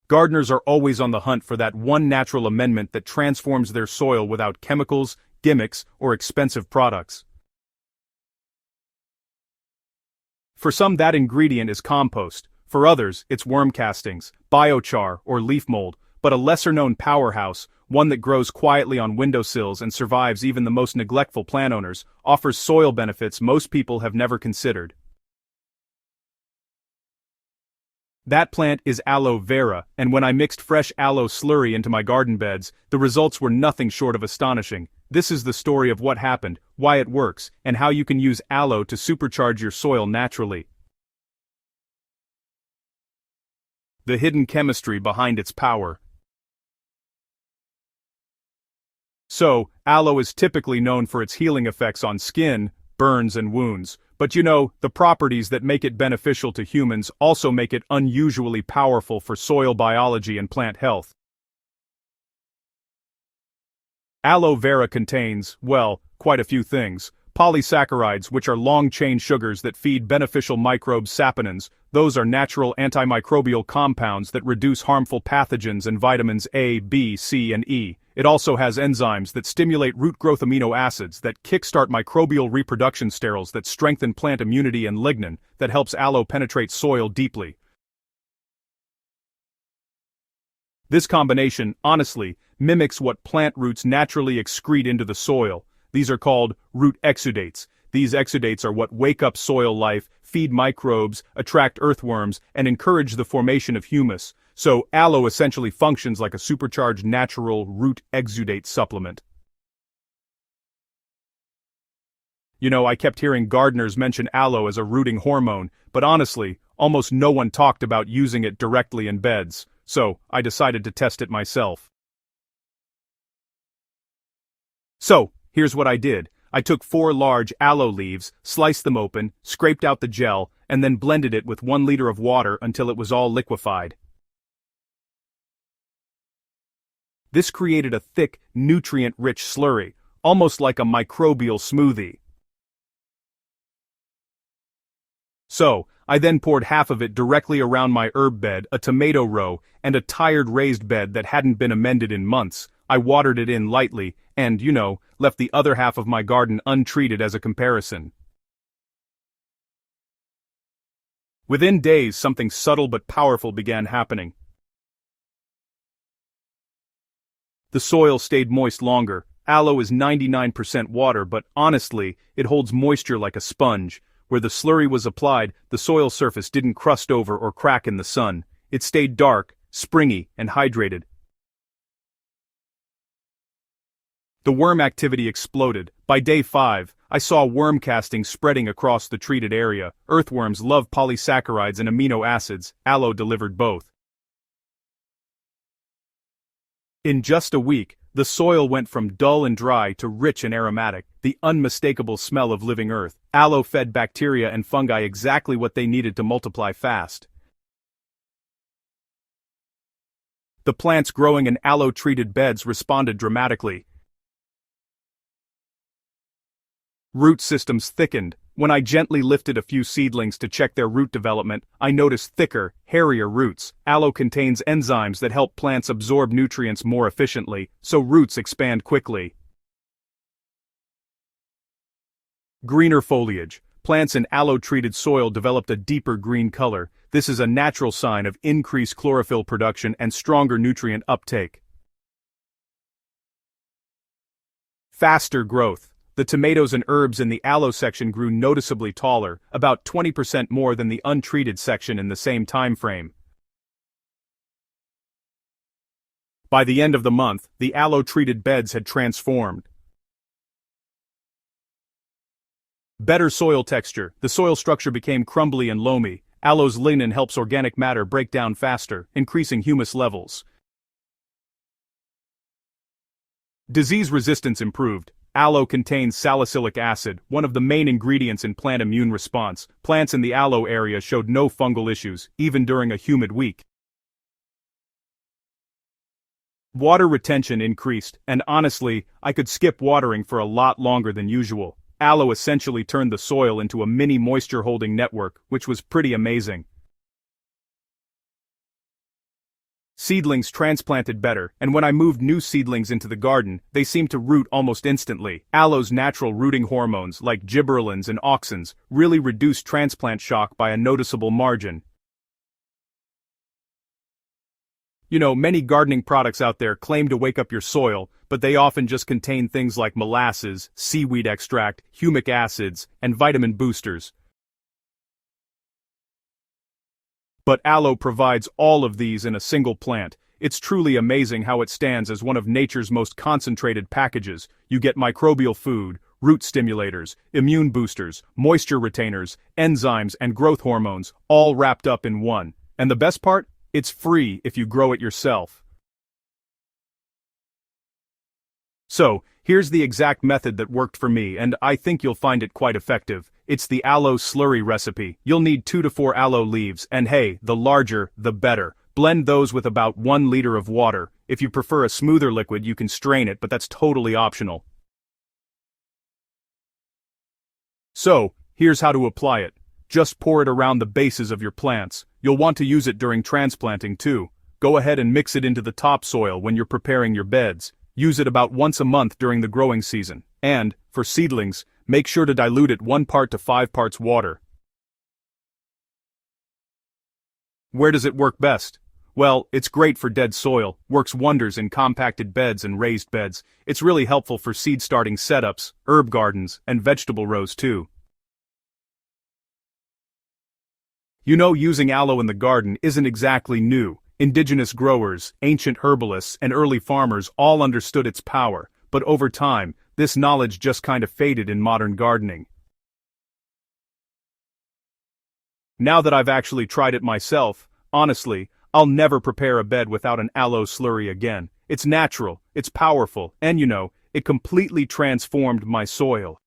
Gardeners are always on the hunt for that one natural amendment that transforms their soil without chemicals, gimmicks, or expensive products. For some, that ingredient is compost. For others, it's worm castings, biochar, or leaf mold, but a lesser-known powerhouse, one that grows quietly on windowsills and survives even the most neglectful plant owners, offers soil benefits most people have never considered. That plant is aloe vera, and when I mixed fresh aloe slurry into my garden beds, the results were nothing short of astonishing. This is the story of what happened, why it works, and how you can use aloe to supercharge your soil naturally. The hidden chemistry behind its power. So, aloe is typically known for its healing effects on skin, burns and wounds. But you know, the properties that make it beneficial to humans also make it unusually powerful for soil biology and plant health. Aloe vera contains, well, quite a few things. Polysaccharides, which are long-chain sugars that feed beneficial microbes, saponins. Those are natural antimicrobial compounds that reduce harmful pathogens, and vitamins A, B, C, and E. It also has enzymes that stimulate root growth, amino acids that kickstart microbial reproduction, sterols that strengthen plant immunity, and lignin that helps aloe penetrate soil deeply. This combination, honestly, mimics what plant roots naturally excrete into the soil. These are called root exudates. These exudates are what wake up soil life, feed microbes, attract earthworms, and encourage the formation of humus. So, aloe essentially functions like a supercharged natural root exudate supplement. You know, I kept hearing gardeners mention aloe as a rooting hormone, but honestly, almost no one talked about using it directly in beds, so I decided to test it myself. So, here's what I did. I took 4 large aloe leaves, sliced them open, scraped out the gel, and then blended it with 1 liter of water until it was all liquefied. This created a thick, nutrient-rich slurry, almost like a microbial smoothie. So, I then poured half of it directly around my herb bed, a tomato row, and a tired raised bed that hadn't been amended in months. I watered it in lightly, and, you know, left the other half of my garden untreated as a comparison. Within days, something subtle but powerful began happening. The soil stayed moist longer. Aloe is 99% water, but honestly, it holds moisture like a sponge. Where the slurry was applied, the soil surface didn't crust over or crack in the sun. It stayed dark, springy, and hydrated. The worm activity exploded. By day 5, I saw worm castings spreading across the treated area. Earthworms love polysaccharides and amino acids. Aloe delivered both. In just a week, the soil went from dull and dry to rich and aromatic, the unmistakable smell of living earth. Aloe fed bacteria and fungi exactly what they needed to multiply fast. The plants growing in aloe-treated beds responded dramatically. Root systems thickened. When I gently lifted a few seedlings to check their root development, I noticed thicker, hairier roots. Aloe contains enzymes that help plants absorb nutrients more efficiently, so roots expand quickly. Greener foliage. Plants in aloe-treated soil developed a deeper green color. This is a natural sign of increased chlorophyll production and stronger nutrient uptake. Faster growth. The tomatoes and herbs in the aloe section grew noticeably taller, about 20% more than the untreated section in the same time frame. By the end of the month, the aloe-treated beds had transformed. Better soil texture. The soil structure became crumbly and loamy. Aloe's lignin helps organic matter break down faster, increasing humus levels. Disease resistance improved. Aloe contains salicylic acid, one of the main ingredients in plant immune response. Plants in the aloe area showed no fungal issues, even during a humid week. Water retention increased, and honestly, I could skip watering for a lot longer than usual. Aloe essentially turned the soil into a mini moisture-holding network, which was pretty amazing. Seedlings transplanted better, and when I moved new seedlings into the garden, they seemed to root almost instantly. Aloe's natural rooting hormones, like gibberellins and auxins, really reduced transplant shock by a noticeable margin. You know, many gardening products out there claim to wake up your soil, but they often just contain things like molasses, seaweed extract, humic acids, and vitamin boosters. But aloe provides all of these in a single plant. It's truly amazing how it stands as one of nature's most concentrated packages. You get microbial food, root stimulators, immune boosters, moisture retainers, enzymes, and growth hormones, all wrapped up in one. And the best part? It's free if you grow it yourself. So, here's the exact method that worked for me, and I think you'll find it quite effective. It's the aloe slurry recipe. You'll need 2 to 4 aloe leaves, and hey, the larger, the better. Blend those with about 1 liter of water. If you prefer a smoother liquid, you can strain it, but that's totally optional. So, here's how to apply it. Just pour it around the bases of your plants. You'll want to use it during transplanting too. Go ahead and mix it into the topsoil when you're preparing your beds. Use it about once a month during the growing season. And, for seedlings, make sure to dilute it 1 part to 5 parts water. Where does it work best? Well, it's great for dead soil, works wonders in compacted beds and raised beds. It's really helpful for seed starting setups, herb gardens, and vegetable rows too. You know, using aloe in the garden isn't exactly new. Indigenous growers, ancient herbalists, and early farmers all understood its power, but over time, this knowledge just kind of faded in modern gardening. Now that I've actually tried it myself, honestly, I'll never prepare a bed without an aloe slurry again. It's natural, it's powerful, and you know, it completely transformed my soil.